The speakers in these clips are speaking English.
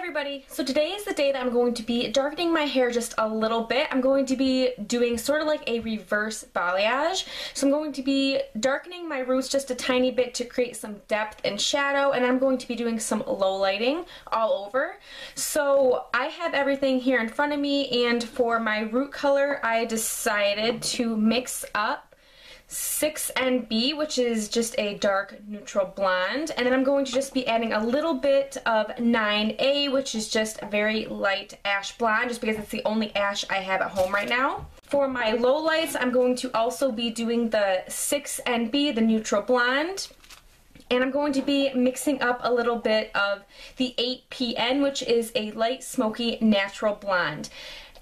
everybody. So today is the day that I'm going to be darkening my hair just a little bit. I'm going to be doing sort of like a reverse balayage. So I'm going to be darkening my roots just a tiny bit to create some depth and shadow, and I'm going to be doing some low lighting all over. So I have everything here in front of me, and for my root color I decided to mix up 6NB, which is just a dark neutral blonde, and then I'm going to just be adding a little bit of 9A, which is just a very light ash blonde, just because it's the only ash I have at home right now. For my low lights, I'm going to also be doing the 6NB, the neutral blonde, and I'm going to be mixing up a little bit of the 8PN, which is a light smoky natural blonde.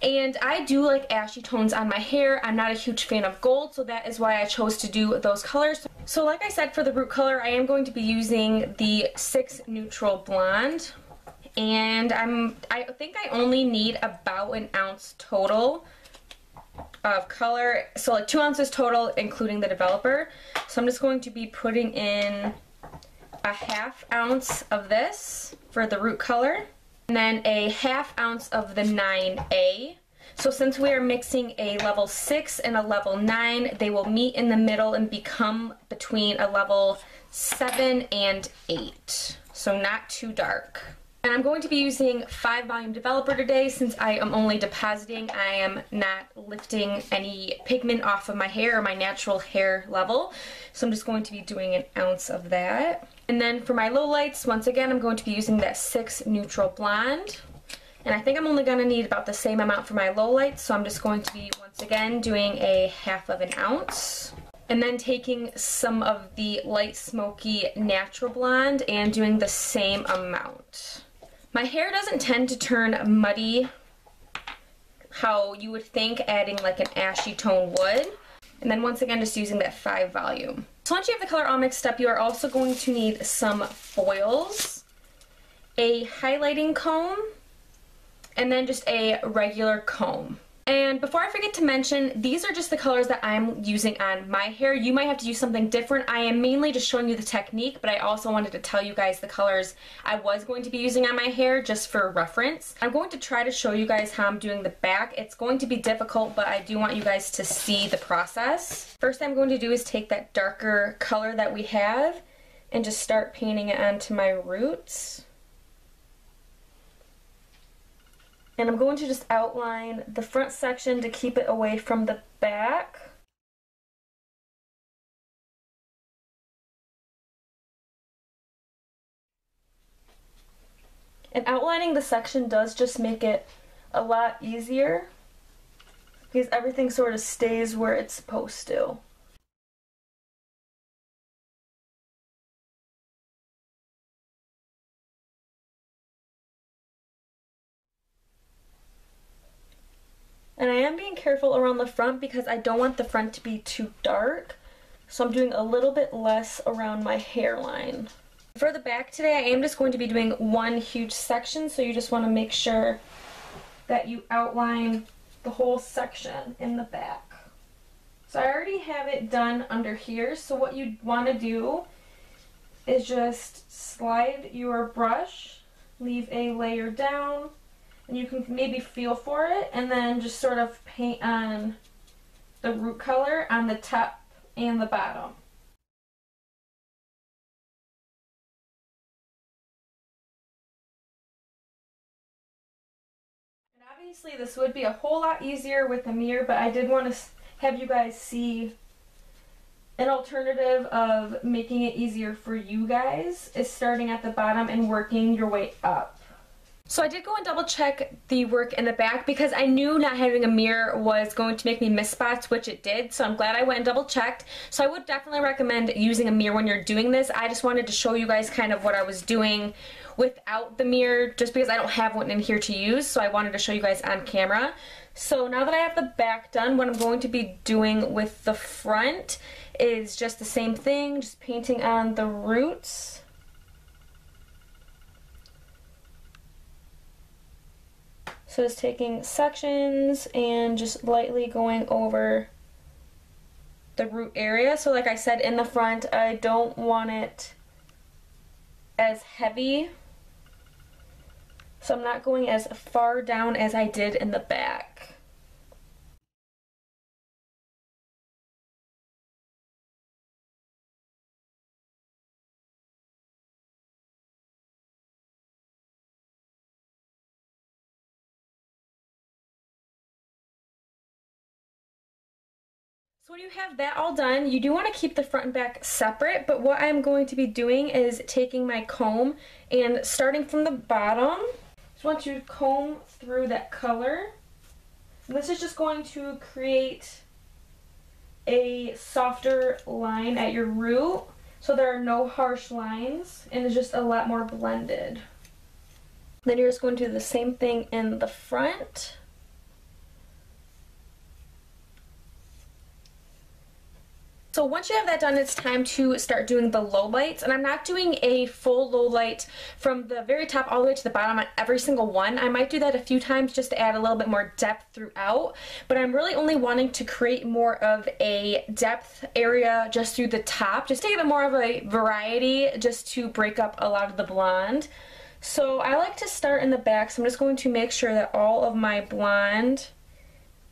And I do like ashy tones on my hair. I'm not a huge fan of gold, so that is why I chose to do those colors. So like I said, for the root color, I am going to be using the 6 Neutral Blonde. And I think I only need about an ounce total of color. So like 2 ounces total, including the developer. So I'm just going to be putting in a ½ ounce of this for the root color, and then a ½ ounce of the 9A. So since we are mixing a level 6 and a level 9, they will meet in the middle and become between a level 7 and 8. So not too dark. And I'm going to be using 5 volume developer today since I am only depositing. I am not lifting any pigment off of my hair or my natural hair level. So I'm just going to be doing an ounce of that. And then for my low lights, once again, I'm going to be using that 6 Neutral Blonde. And I think I'm only going to need about the same amount for my low lights, so I'm just going to be, once again, doing a ½ of an ounce. And then taking some of the light smoky natural blonde and doing the same amount. My hair doesn't tend to turn muddy how you would think adding like an ashy tone would. And then once again, just using that 5 volume. So once you have the color all mixed up, you are also going to need some foils, a highlighting comb, and then just a regular comb. And before I forget to mention, these are just the colors that I'm using on my hair. You might have to use something different. I am mainly just showing you the technique, but I also wanted to tell you guys the colors I was going to be using on my hair just for reference. I'm going to try to show you guys how I'm doing the back. It's going to be difficult, but I do want you guys to see the process. First thing I'm going to do is take that darker color that we have and just start painting it onto my roots. And I'm going to just outline the front section to keep it away from the back. And outlining the section does just make it a lot easier because everything sort of stays where it's supposed to. And I am being careful around the front because I don't want the front to be too dark. So I'm doing a little bit less around my hairline. For the back today, I am just going to be doing one huge section. So you just want to make sure that you outline the whole section in the back. So I already have it done under here. So what you want to do is just slide your brush, leave a layer down, and you can maybe feel for it, and then just sort of paint on the root color on the top and the bottom. And obviously this would be a whole lot easier with a mirror, but I did want to have you guys see an alternative of making it easier for you guys is starting at the bottom and working your way up. So I did go and double check the work in the back because I knew not having a mirror was going to make me miss spots, which it did. So I'm glad I went and double checked. So I would definitely recommend using a mirror when you're doing this. I just wanted to show you guys kind of what I was doing without the mirror just because I don't have one in here to use. So I wanted to show you guys on camera. So now that I have the back done, what I'm going to be doing with the front is just the same thing, just painting on the roots. So just taking sections and just lightly going over the root area. So like I said, in the front, I don't want it as heavy. so I'm not going as far down as I did in the back. So when you have that all done, you do want to keep the front and back separate, but what I'm going to be doing is taking my comb and starting from the bottom, just want to comb through that color. And this is just going to create a softer line at your root, so there are no harsh lines, and it's just a lot more blended. Then you're just going to do the same thing in the front. So once you have that done, it's time to start doing the low lights, and I'm not doing a full low light from the very top all the way to the bottom on every single one. I might do that a few times just to add a little bit more depth throughout, but I'm really only wanting to create more of a depth area just through the top, just to give it more of a variety, just to break up a lot of the blonde. So I like to start in the back, so I'm just going to make sure that all of my blonde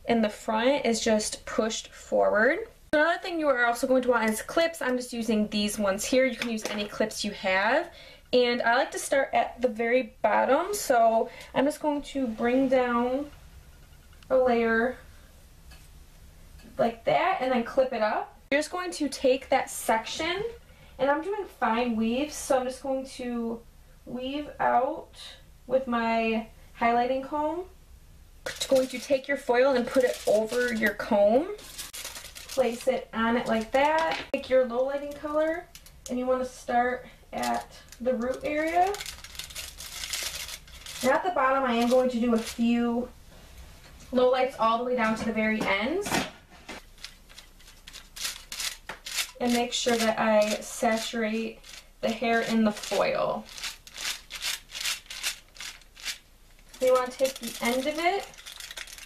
in the front is just pushed forward. Another thing you are also going to want is clips. I'm just using these ones here. You can use any clips you have. And I like to start at the very bottom, so I'm just going to bring down a layer like that and then clip it up. You're just going to take that section, and I'm doing fine weaves, so I'm just going to weave out with my highlighting comb. Going to take your foil and put it over your comb. Place it on it like that. Take your low lighting color, and you want to start at the root area. Now at the bottom, I am going to do a few low lights all the way down to the very ends. And make sure that I saturate the hair in the foil. So you want to take the end of it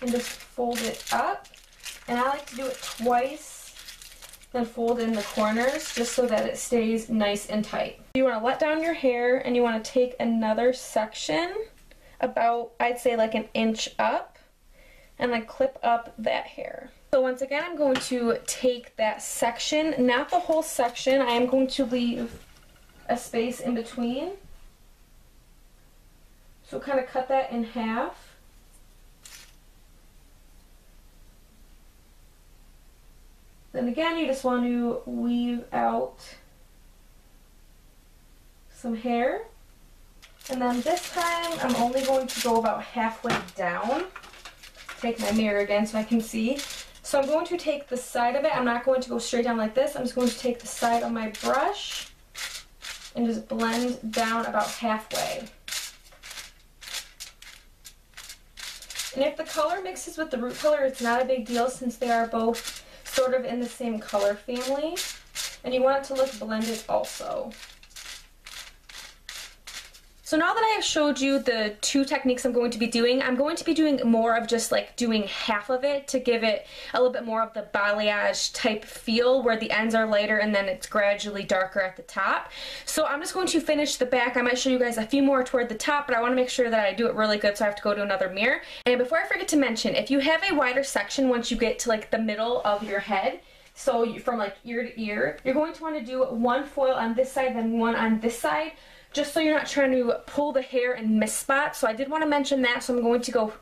and just fold it up. And I like to do it twice, then fold in the corners just so that it stays nice and tight. You want to let down your hair, and you want to take another section about, I'd say like an inch up, and then clip up that hair. So once again, I'm going to take that section, not the whole section. I am going to leave a space in between. So kind of cut that in half. Then again, you just want to weave out some hair. And then this time, I'm only going to go about halfway down. Take my mirror again so I can see. So I'm going to take the side of it. I'm not going to go straight down like this. I'm just going to take the side of my brush and just blend down about halfway. And if the color mixes with the root color, it's not a big deal since they are both sort of in the same color family, and you want it to look blended also. So now that I have showed you the two techniques I'm going to be doing, I'm going to be doing more of just like doing half of it to give it a little bit more of the balayage type feel where the ends are lighter and then it's gradually darker at the top. So I'm just going to finish the back. I might show you guys a few more toward the top, but I want to make sure that I do it really good, so I have to go to another mirror. And before I forget to mention, if you have a wider section once you get to like the middle of your head, so from like ear to ear, you're going to want to do one foil on this side, then one on this side, just so you're not trying to pull the hair and miss spots. So I did want to mention that, so I'm going to go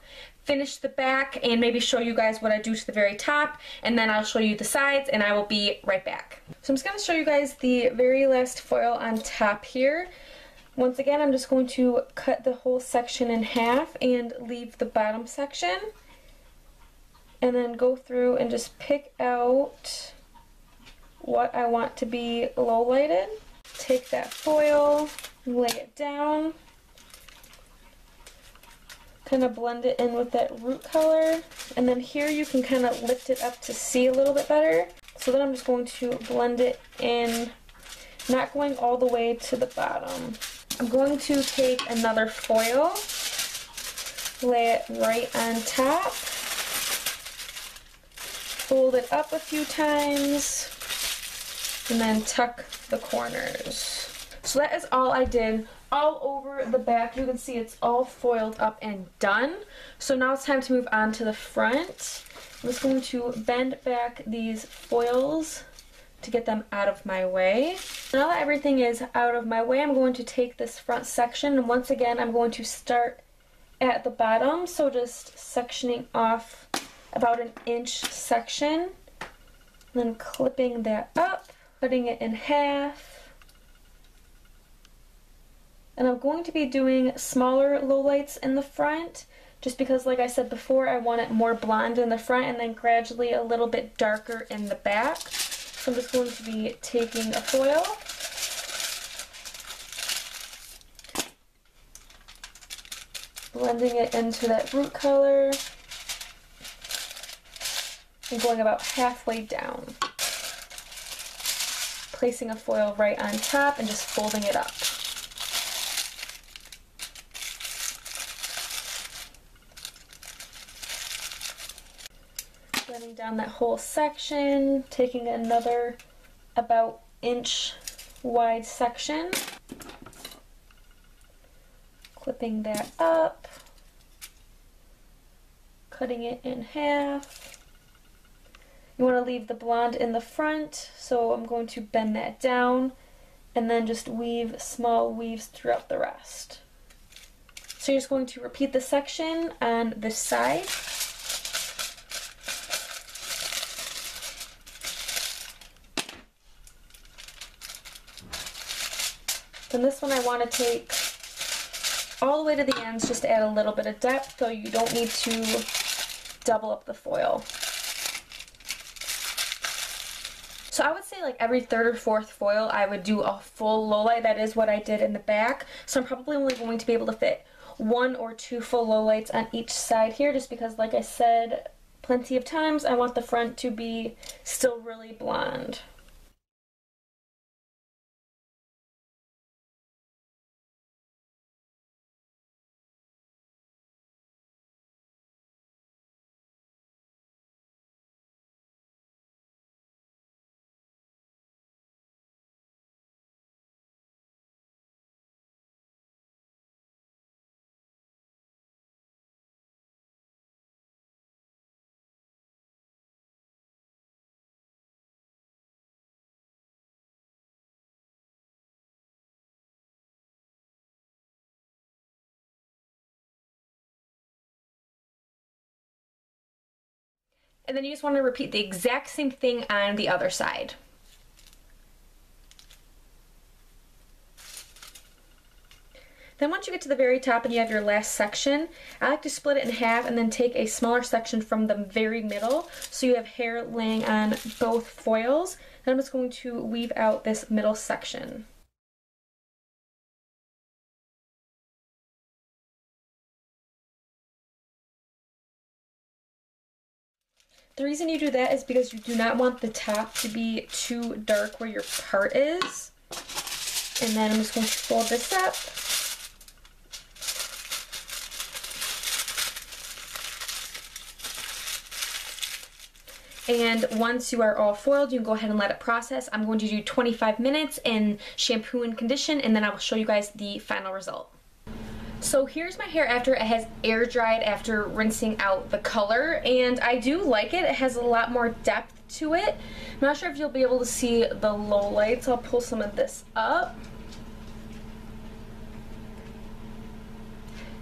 finish the back and maybe show you guys what I do to the very top, and then I'll show you the sides, and I will be right back. So I'm just going to show you guys the very last foil on top here. Once again, I'm just going to cut the whole section in half and leave the bottom section, and then go through and just pick out what I want to be low lighted. Take that foil, lay it down, kind of blend it in with that root color, and then here you can kind of lift it up to see a little bit better. So then I'm just going to blend it in, not going all the way to the bottom. I'm going to take another foil, lay it right on top, fold it up a few times, and then tuck the corners. So that is all I did all over the back. You can see it's all foiled up and done. So now it's time to move on to the front. I'm just going to bend back these foils to get them out of my way. Now that everything is out of my way, I'm going to take this front section, and once again I'm going to start at the bottom, so just sectioning off about an inch section, then clipping that up, cutting it in half. And I'm going to be doing smaller lowlights in the front, just because, like I said before, I want it more blonde in the front and then gradually a little bit darker in the back. So I'm just going to be taking a foil, blending it into that root color, and going about halfway down. Placing a foil right on top and just folding it up. Blending down that whole section, taking another about inch wide section, clipping that up, cutting it in half. You want to leave the blonde in the front, so I'm going to bend that down and then just weave small weaves throughout the rest. So you're just going to repeat the section on this side. Then this one I want to take all the way to the ends just to add a little bit of depth, so you don't need to double up the foil. So I would say like every third or fourth foil I would do a full lowlight. That is what I did in the back. So I'm probably only going to be able to fit 1 or 2 full lowlights on each side here, just because, like I said plenty of times, I want the front to be still really blonde. And then you just want to repeat the exact same thing on the other side. Then once you get to the very top and you have your last section, I like to split it in half and then take a smaller section from the very middle, so you have hair laying on both foils. And I'm just going to weave out this middle section. The reason you do that is because you do not want the top to be too dark where your part is. And then I'm just going to fold this up. And once you are all foiled, you can go ahead and let it process. I'm going to do 25 minutes in shampoo and condition, and then I will show you guys the final result. So here's my hair after it has air dried after rinsing out the color, and I do like it. It has a lot more depth to it. I'm not sure if you'll be able to see the low lights. I'll pull some of this up.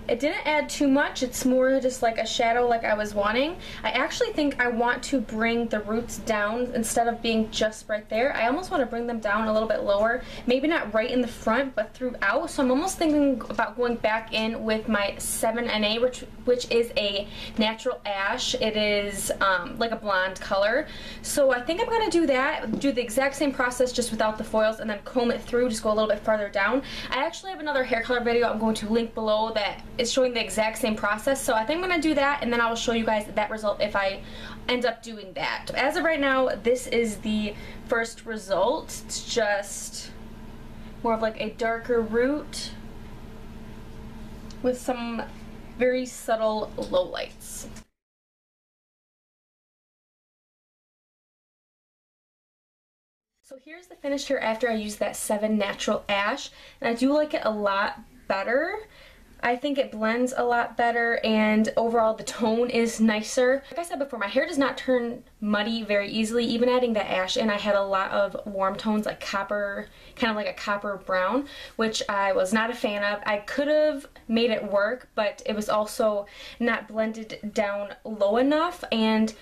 It didn't add too much. It's more just like a shadow like I was wanting. I actually think I want to bring the roots down instead of being just right there. I almost want to bring them down a little bit lower. Maybe not right in the front, but throughout. So I'm almost thinking about going back in with my 7NA, which is a natural ash. It is like a blonde color. So I think I'm going to do that, do the exact same process just without the foils, and then comb it through, just go a little bit farther down. I actually have another hair color video I'm going to link below that is showing the exact same process, so I think I'm going to do that, and then I will show you guys that result if I end up doing that. As of right now, this is the first result. It's just more of like a darker root with some very subtle lowlights. So here's the finished hair after I used that 7 Natural Ash, and I do like it a lot better. I think it blends a lot better, and overall the tone is nicer. Like I said before, my hair does not turn muddy very easily. Even adding the ash in, I had a lot of warm tones like copper, kind of like a copper brown, which I was not a fan of. I could have made it work, but it was also not blended down low enough, and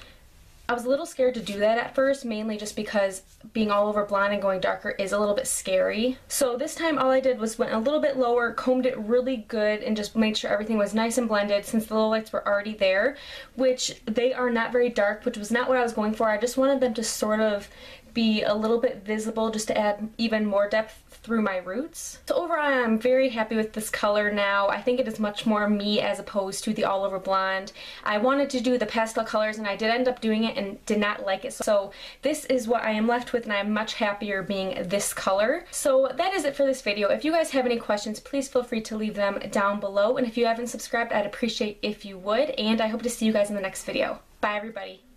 I was a little scared to do that at first, mainly just because being all over blonde and going darker is a little bit scary. So this time all I did was went a little bit lower, combed it really good, and just made sure everything was nice and blended since the lowlights were already there, which they are not very dark, which was not what I was going for. I just wanted them to sort of be a little bit visible just to add even more depth through my roots. So overall I'm very happy with this color now. I think it is much more me as opposed to the all over blonde. I wanted to do the pastel colors and I did end up doing it and did not like it. So this is what I am left with, and I'm much happier being this color. So that is it for this video. If you guys have any questions, please feel free to leave them down below. And if you haven't subscribed, I'd appreciate if you would. And I hope to see you guys in the next video. Bye everybody.